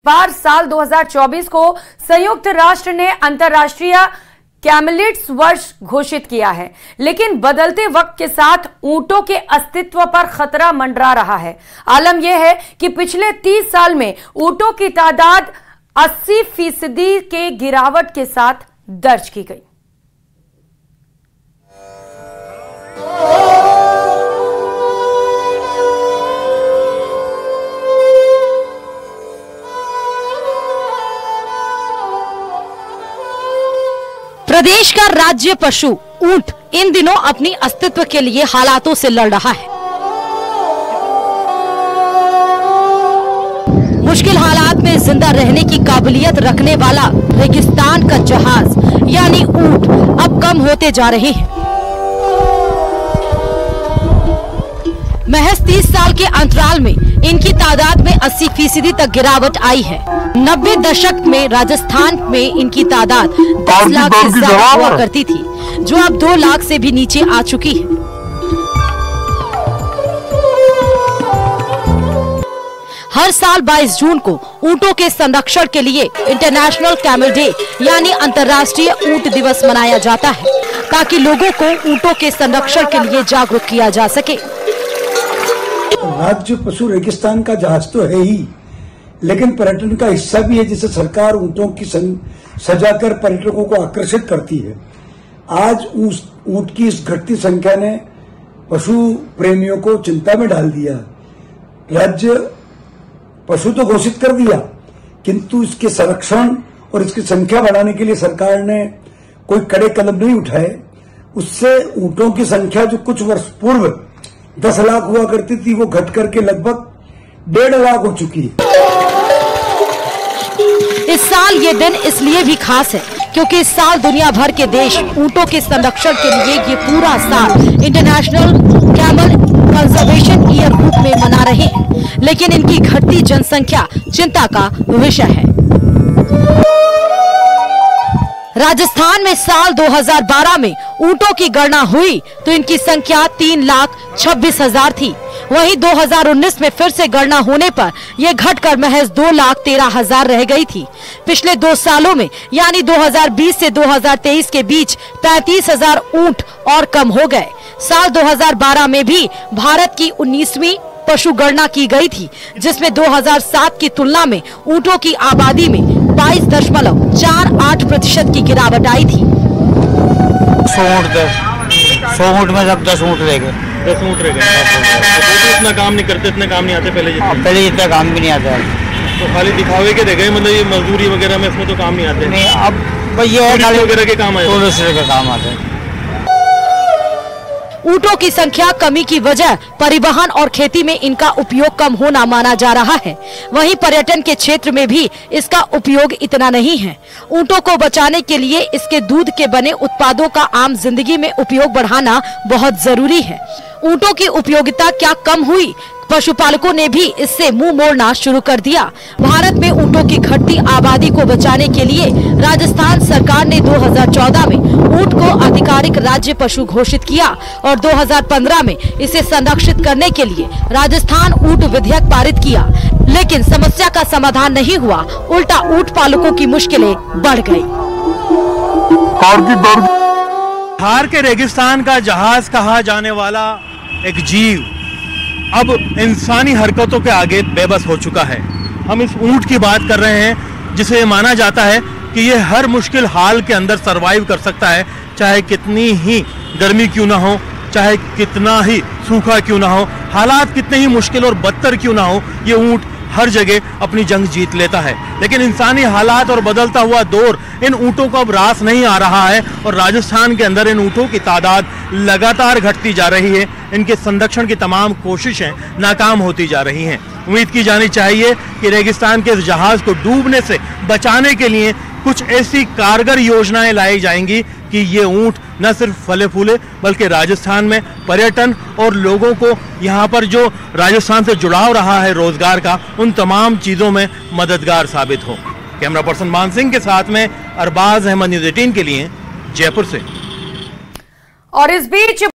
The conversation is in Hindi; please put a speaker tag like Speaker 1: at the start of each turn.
Speaker 1: बार साल 2024 को संयुक्त राष्ट्र ने अंतर्राष्ट्रीय कैमलिड्स वर्ष घोषित किया है, लेकिन बदलते वक्त के साथ ऊंटों के अस्तित्व पर खतरा मंडरा रहा है। आलम यह है कि पिछले 30 साल में ऊंटों की तादाद 80% के गिरावट के साथ दर्ज की गई।
Speaker 2: प्रदेश का राज्य पशु ऊंट इन दिनों अपनी अस्तित्व के लिए हालातों से लड़ रहा है। मुश्किल हालात में जिंदा रहने की काबिलियत रखने वाला रेगिस्तान का जहाज यानी ऊंट अब कम होते जा रहे हैं। महज 30 साल के अंतराल में इनकी तादाद में 80% तक गिरावट आई है। 90 दशक में राजस्थान में इनकी तादाद 10 लाख से ज्यादा हुआ करती थी, जो अब 2 लाख से भी नीचे आ चुकी है। हर साल 22 जून को ऊंटों के संरक्षण के लिए इंटरनेशनल कैमल डे यानी अंतर्राष्ट्रीय ऊंट दिवस मनाया जाता है, ताकि लोगों को ऊंटों के संरक्षण के लिए जागरूक किया जा सके।
Speaker 3: राज्य पशु रेगिस्तान का जहाज तो है ही, लेकिन पर्यटन का हिस्सा भी है, जिसे सरकार ऊंटों की सजाकर पर्यटकों को आकर्षित करती है। आज ऊंट की इस घटती संख्या ने पशु प्रेमियों को चिंता में डाल दिया। राज्य पशु तो घोषित कर दिया, किंतु इसके संरक्षण और इसकी संख्या बढ़ाने के लिए सरकार ने कोई कड़े कदम नहीं उठाए। उससे ऊंटों की संख्या जो कुछ वर्ष पूर्व 10 लाख हुआ करती थी, वो घट करके लगभग 1.5 लाख हो चुकी है।
Speaker 2: इस साल ये दिन इसलिए भी खास है क्योंकि इस साल दुनिया भर के देश ऊंटों के संरक्षण के लिए ये पूरा साल इंटरनेशनल कैमल कंजर्वेशन ईयर रूप में मना रहे हैं, लेकिन इनकी घटती जनसंख्या चिंता का विषय है। राजस्थान में साल 2012 में ऊंटों की गणना हुई तो इनकी संख्या 3,26,000 थी। वहीं 2019 में फिर से गणना होने पर यह घटकर महज 2,13,000 रह गई थी। पिछले 2 सालों में यानी 2020 से 2023 के बीच 35,000 ऊंट और कम हो गए। साल 2012 में भी भारत की 19वीं पशु गणना की गई थी, जिसमें 2007 की तुलना में ऊंटों की आबादी में 22.48% की गिरावट आई थी।
Speaker 4: 100 ऊंट में सब 10 ऊंट रह गए।
Speaker 5: 10 ऊंट रह गए। तो इतना काम नहीं करते, इतने काम नहीं आते पहले
Speaker 4: पहले इतना काम भी नहीं आता है।
Speaker 5: तो खाली दिखावे के दे गए, मतलब ये मजदूरी वगैरह में इसमें तो काम नहीं आते।
Speaker 4: नहीं, अब ये
Speaker 5: खाली वगैरह के काम आए,
Speaker 4: का काम आता है।
Speaker 2: ऊंटों की संख्या कमी की वजह परिवहन और खेती में इनका उपयोग कम होना माना जा रहा है। वहीं पर्यटन के क्षेत्र में भी इसका उपयोग इतना नहीं है। ऊंटों को बचाने के लिए इसके दूध के बने उत्पादों का आम जिंदगी में उपयोग बढ़ाना बहुत जरूरी है। ऊंटों की उपयोगिता क्या कम हुई? पशुपालकों ने भी इससे मुंह मोड़ना शुरू कर दिया। भारत में ऊंटों की घटती आबादी को बचाने के लिए राजस्थान सरकार ने 2014 में ऊंट को आधिकारिक राज्य पशु घोषित किया और 2015 में इसे संरक्षित करने के लिए राजस्थान ऊंट विधेयक पारित किया, लेकिन समस्या का समाधान नहीं हुआ। उल्टा ऊंट पालकों की मुश्किलें बढ़ गयी।
Speaker 5: थार के रेगिस्तान का जहाज कहा जाने वाला एक जीव अब इंसानी हरकतों के आगे बेबस हो चुका है। हम इस ऊंट की बात कर रहे हैं, जिसे माना जाता है कि ये हर मुश्किल हाल के अंदर सरवाइव कर सकता है, चाहे कितनी ही गर्मी क्यों ना हो, चाहे कितना ही सूखा क्यों ना हो, हालात कितने ही मुश्किल और बदतर क्यों ना हो, ये ऊंट हर जगह अपनी जंग जीत लेता है। लेकिन इंसानी हालात और बदलता हुआ दौर इन ऊंटों को अब रास नहीं आ रहा है और राजस्थान के अंदर इन ऊंटों की तादाद लगातार घटती जा रही है। इनके संरक्षण की तमाम कोशिशें नाकाम होती जा रही हैं। उम्मीद की जानी चाहिए कि रेगिस्तान के इस जहाज को डूबने से बचाने के लिए कुछ ऐसी कारगर योजनाएं लाई जाएंगी कि ये ऊंट न सिर्फ फले फूले बल्कि राजस्थान में पर्यटन और लोगों को यहाँ पर जो राजस्थान से जुड़ाव रहा है रोजगार का, उन तमाम चीज़ों में मददगार साबित हो। कैमरा पर्सन मान सिंह के साथ में अरबाज अहमद, न्यूज़ 18 के लिए जयपुर से।
Speaker 1: और इस बीच